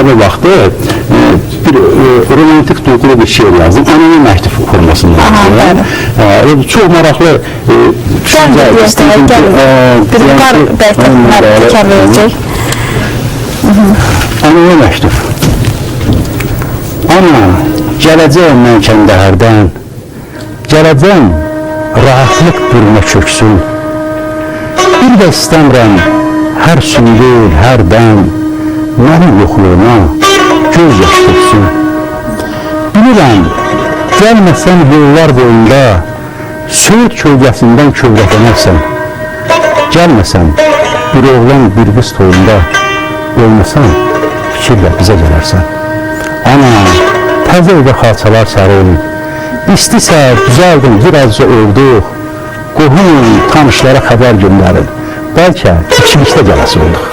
müharibə vaxtı bir romantik duyğulu bir şiir yazdım. Anama məktub formasında yazdım. Çox maraqlı bir qar bəlkə təkər verəcək. Anama məktub. Ana, gələcəyim mən Kəndəhərdən, gələcəm rahatlıq bürünə köksün. Bir də istəmirəm hər süngül, hər dəm mənim yoxluğuna göz yaş töksün. Bilirəm, gəlməsən yollar boyunda Söğüt kölgəsindən kövrətlənərsən. Gəlməsən bir oğlan bir qız toyunda, olmasan fikirlə bizə gələrsən. Ana, təzə evdə xalçalar sarılın, İstisə düzəldim, bir azca olduq, qohum, tanışlara xəbər göndərin, bəlkə ikilikdə gələsi olduq.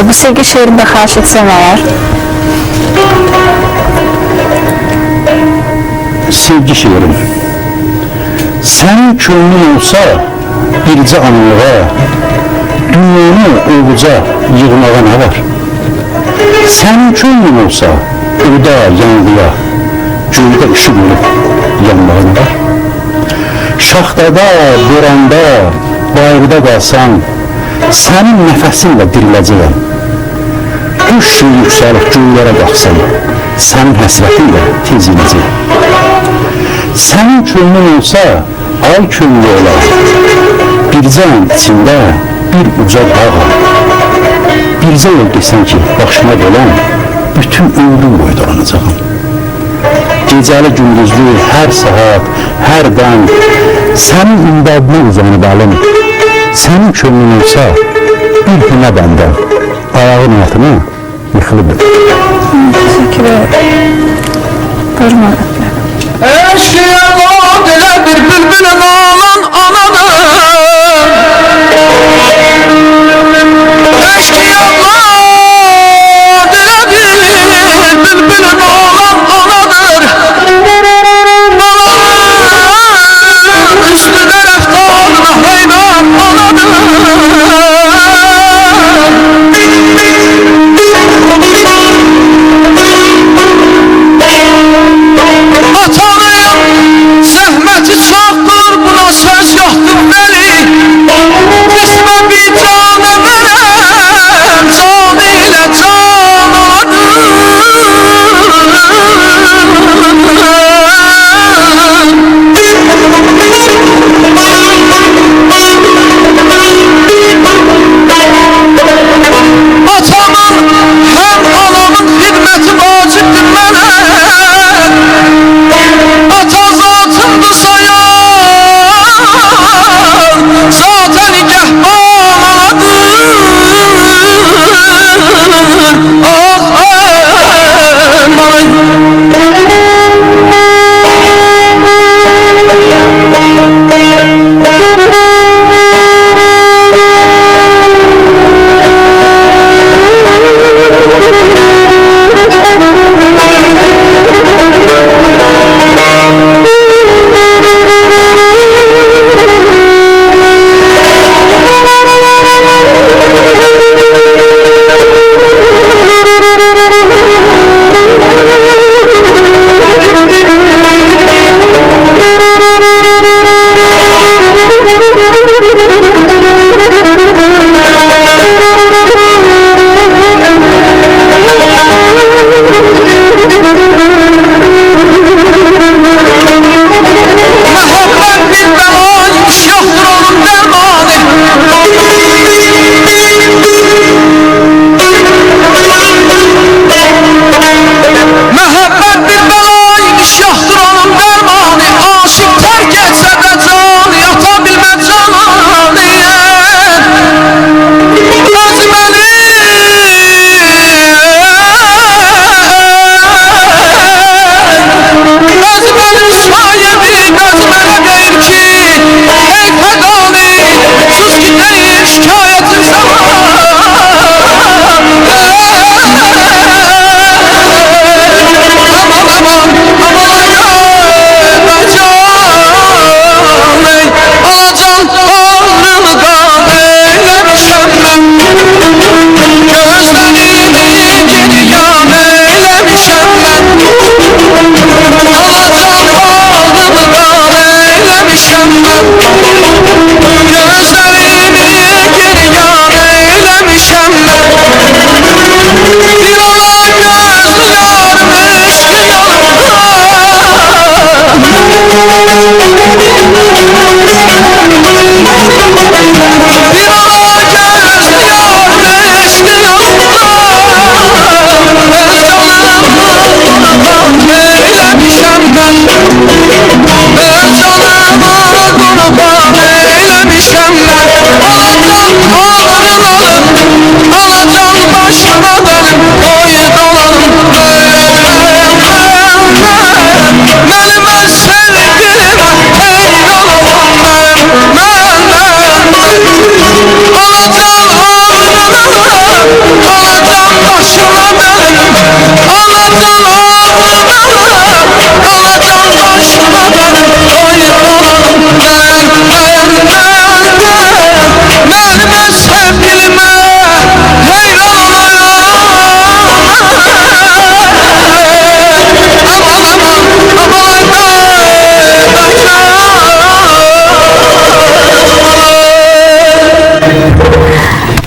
Bu sevgi şeirində xahiş etsən var? Sevgi şeirim. Sənin könlün olsa bircə anlığa, dünyanı ovuca yığmağa nə var? Sənin könlün olsa oda, yanğıya, göydə ışıq olub yanmağa nə var? Şaxtada, boranda, bayırda qalsan, sənin nəfəsinlə diriləcəyəm. Quş kimi yüksəlib göylərə qalxsan, sənin həsrətinlə tez inəcəyəm. Sənin könlün olsa, ay könlü olar, bircə an içində bir uca dağ. Bircə yol desən ki, başıma gələn, bütün ömrüm boyu dolanacağım. Gecəli gündüzlü, hər saat, hər qan, sənin imdadına uzanıb alım. Sənin könlün olsa, bir günə bəndən, ayağın altına yıxılıb edir. Teşekkür ederim. Buyurun. Eşkıya o dile bir bülbülün alan anadan